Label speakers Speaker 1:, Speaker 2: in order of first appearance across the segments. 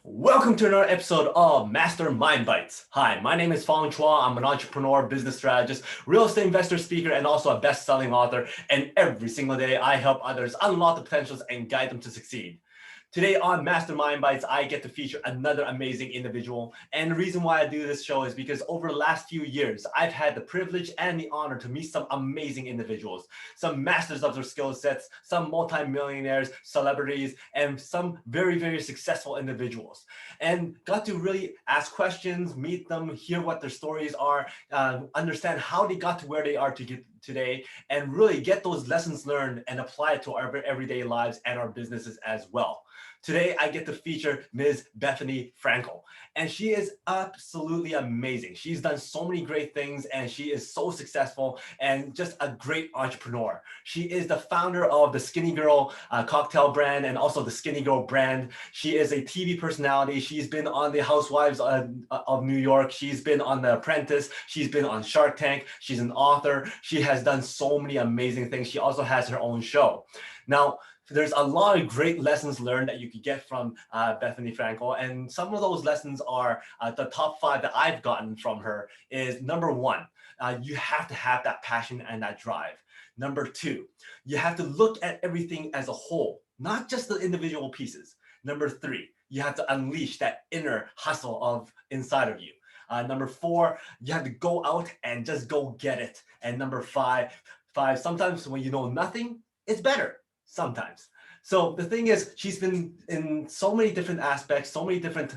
Speaker 1: Welcome to another episode of Mastermind Bites. Hi, my name is Fong. I'm an entrepreneur, business strategist, real estate investor, speaker, and also a best-selling author. And every single day, I help others unlock the potentials and guide them to succeed. Today on Mastermind Bites, I get to feature another amazing individual. And the reason why I do this show is because over the last few years, I've had the privilege and the honor to meet some amazing individuals, some masters of their skill sets, some multimillionaires, celebrities, and some very, very successful individuals. And got to really ask questions, meet them, hear what their stories are, understand how they got to where they are to get today, and really get those lessons learned and apply it to our everyday lives and our businesses as well. Today, I get to feature Ms. Bethenny Frankle, and she is absolutely amazing. She's done so many great things, and she is so successful and just a great entrepreneur. She is the founder of the Skinny Girl cocktail brand and also the Skinny Girl brand. She is a TV personality. She's been on the Housewives of New York. She's been on The Apprentice. She's been on Shark Tank. She's an author. She has done so many amazing things. She also has her own show. Now, there's a lot of great lessons learned that you could get from Bethenny Frankle, and some of those lessons are the top 5 that I've gotten from her is number 1, you have to have that passion and that drive. Number 2, you have to look at everything as a whole, not just the individual pieces. Number 3, you have to unleash that inner hustle of inside of you. Number 4, you have to go out and just go get it. And number 5, sometimes when you know nothing, it's better. Sometimes. So the thing is, she's been in so many different aspects, so many different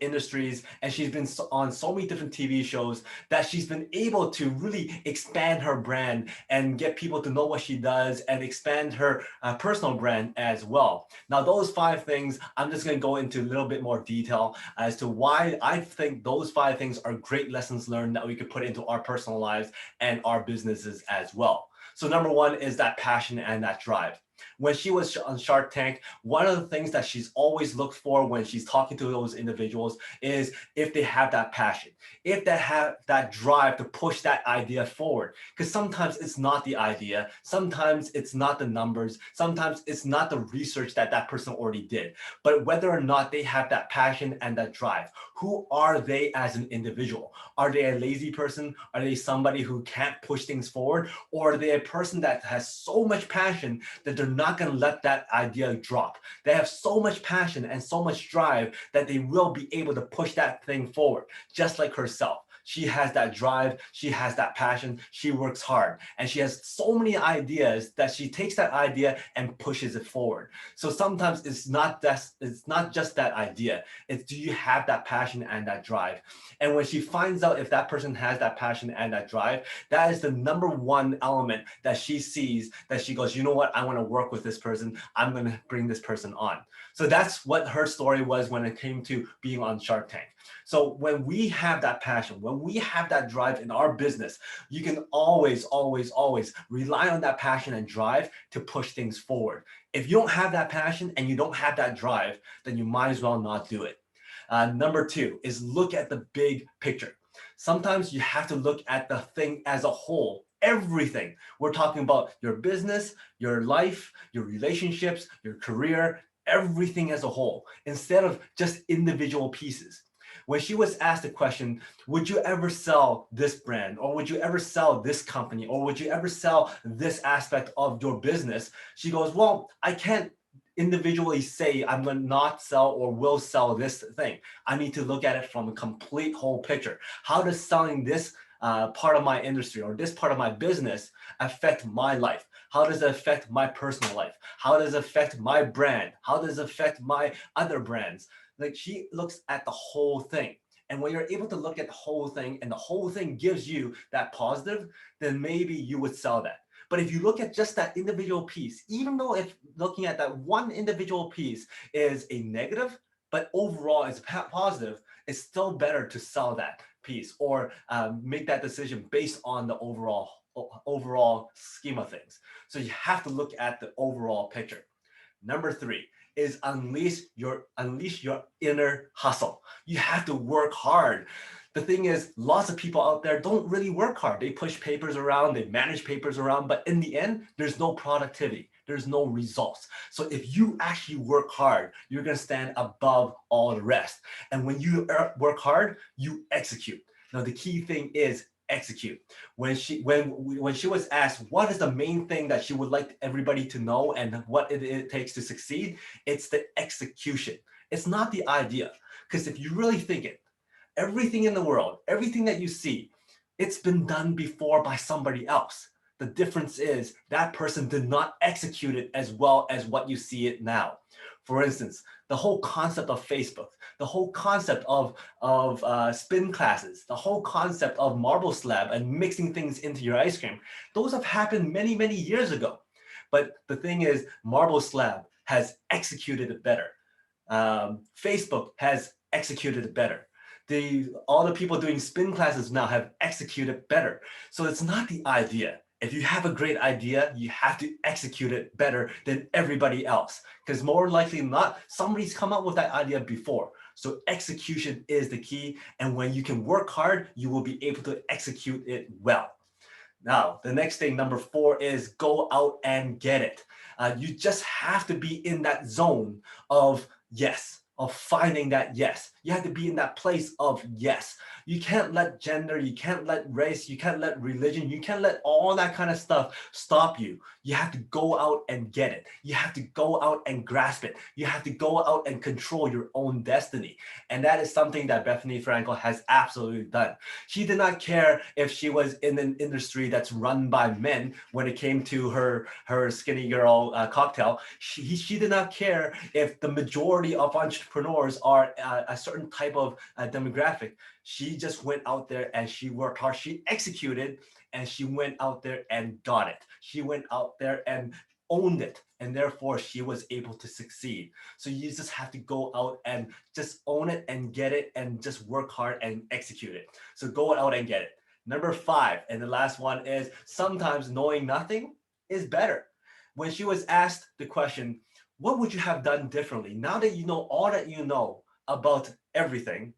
Speaker 1: industries, and she's been on so many different TV shows that she's been able to really expand her brand and get people to know what she does and expand her personal brand as well. Now, those 5 things, I'm just going to go into a little bit more detail as to why I think those 5 things are great lessons learned that we could put into our personal lives and our businesses as well. So number 1 is that passion and that drive. When she was on Shark Tank, one of the things that she's always looked for when she's talking to those individuals is if they have that passion, if they have that drive to push that idea forward. Because sometimes it's not the idea, sometimes it's not the numbers, sometimes it's not the research that that person already did, but whether or not they have that passion and that drive. Who are they as an individual? Are they a lazy person? Are they somebody who can't push things forward? Or are they a person that has so much passion that they're not going to let that idea drop? They have so much passion and so much drive that they will be able to push that thing forward, just like herself. She has that drive, she has that passion, she works hard, and she has so many ideas that she takes that idea and pushes it forward. So sometimes it's not just that idea, it's do you have that passion and that drive? And when she finds out if that person has that passion and that drive, that is the number 1 element that she sees, that she goes, you know what, I want to work with this person, I'm going to bring this person on. So that's what her story was when it came to being on Shark Tank. So when we have that passion, when we have that drive in our business, you can always, always, always rely on that passion and drive to push things forward. If you don't have that passion and you don't have that drive, then you might as well not do it. Number 2 is look at the big picture. Sometimes you have to look at the thing as a whole. Everything. We're talking about your business, your life, your relationships, your career, everything as a whole, instead of just individual pieces. When she was asked the question, would you ever sell this brand? Or would you ever sell this company? Or would you ever sell this aspect of your business? She goes, well, I can't individually say I'm going to not sell or will sell this thing. I need to look at it from a complete whole picture. How does selling this part of my industry or this part of my business affect my life? How does it affect my personal life? How does it affect my brand? How does it affect my other brands? Like, she looks at the whole thing. And when you're able to look at the whole thing and the whole thing gives you that positive, then maybe you would sell that. But if you look at just that individual piece, even though if looking at that one individual piece is a negative, but overall is positive, it's still better to sell that piece or make that decision based on the overall scheme of things. So you have to look at the overall picture. Number 3 is unleash your inner hustle. You have to work hard. The thing is, lots of people out there don't really work hard. They push papers around, they manage papers around, but in the end, there's no productivity. There's no results. So if you actually work hard, you're going to stand above all the rest. And when you work hard, you execute. Now, the key thing is execute. When she was asked what is the main thing that she would like everybody to know and what it takes to succeed, it's the execution. It's not the idea. Because if you really think it, everything in the world, everything that you see, it's been done before by somebody else. The difference is that person did not execute it as well as what you see it now. For instance, the whole concept of Facebook, the whole concept of spin classes, the whole concept of marble slab and mixing things into your ice cream, those have happened many, many years ago. But the thing is, marble slab has executed it better. Facebook has executed it better. All the people doing spin classes now have executed better. So it's not the idea. If you have a great idea, you have to execute it better than everybody else. Because more likely than not, somebody's come up with that idea before. So execution is the key. And when you can work hard, you will be able to execute it well. Now, the next thing, number 4, is go out and get it. You just have to be in that zone of yes, of finding that yes. You have to be in that place of yes. You can't let gender, you can't let race, you can't let religion, you can't let all that kind of stuff stop you. You have to go out and get it. You have to go out and grasp it. You have to go out and control your own destiny. And that is something that Bethenny Frankle has absolutely done. She did not care if she was in an industry that's run by men when it came to her skinny girl cocktail. She did not care if the majority of entrepreneurs are a certain type of demographic. She just went out there and she worked hard. She executed and she went out there and got it. She went out there and owned it, and therefore she was able to succeed. So you just have to go out and just own it and get it and just work hard and execute it. So go out and get it. Number 5, and the last one, is sometimes knowing nothing is better. When she was asked the question, what would you have done differently now that you know all that you know about everything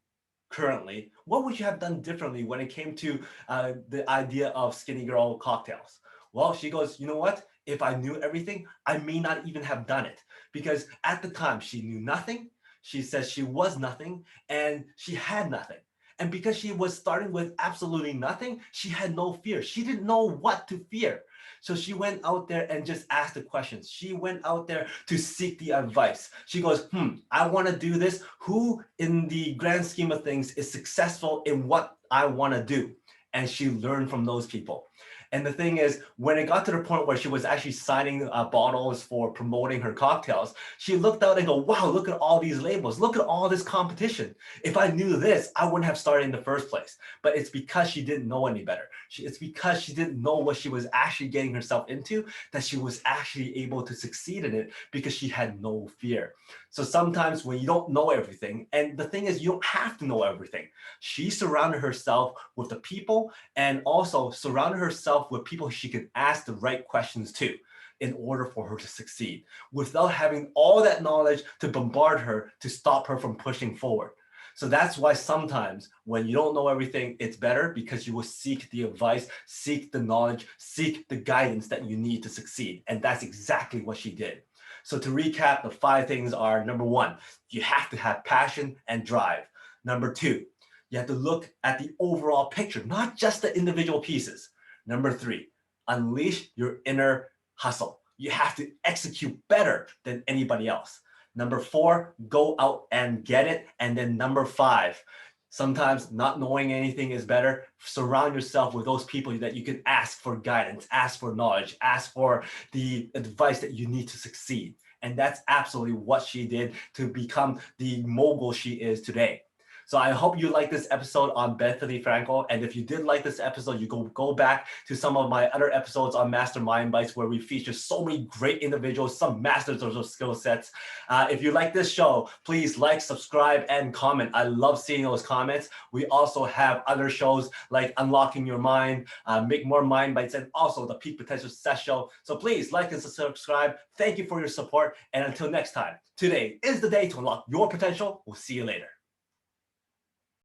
Speaker 1: currently, what would you have done differently when it came to the idea of skinny girl cocktails? Well, she goes, you know what? If I knew everything, I may not even have done it, because at the time she knew nothing. She says she was nothing and she had nothing. And because she was starting with absolutely nothing, she had no fear. She didn't know what to fear. So she went out there and just asked the questions. She went out there to seek the advice. She goes, I want to do this. Who in the grand scheme of things is successful in what I want to do? And she learned from those people. And the thing is, when it got to the point where she was actually signing bottles for promoting her cocktails, she looked out and go, wow, look at all these labels. Look at all this competition. If I knew this, I wouldn't have started in the first place. But it's because she didn't know any better. It's because she didn't know what she was actually getting herself into that she was actually able to succeed in it, because she had no fear. So sometimes when you don't know everything, and the thing is, you don't have to know everything. She surrounded herself with the people, and also surrounded herself with people she can ask the right questions to in order for her to succeed, without having all that knowledge to bombard her to stop her from pushing forward. So that's why sometimes when you don't know everything, it's better, because you will seek the advice, seek the knowledge, seek the guidance that you need to succeed. And that's exactly what she did. So to recap, the 5 things are: number 1, you have to have passion and drive. Number 2, you have to look at the overall picture, not just the individual pieces. Number 3, unleash your inner hustle. You have to execute better than anybody else. Number 4, go out and get it. And then number 5, sometimes not knowing anything is better. Surround yourself with those people that you can ask for guidance, ask for knowledge, ask for the advice that you need to succeed. And that's absolutely what she did to become the mogul she is today. So I hope you like this episode on Bethenny Frankle. And if you did like this episode, you go back to some of my other episodes on Mastermind Bites, where we feature so many great individuals, some masters of those skill sets. If you like this show, please like, subscribe, and comment. I love seeing those comments. We also have other shows like Unlocking Your Mind, Make More Mind Bites, and also the Peak Potential Success Show. So please like and subscribe. Thank you for your support. And until next time, today is the day to unlock your potential. We'll see you later.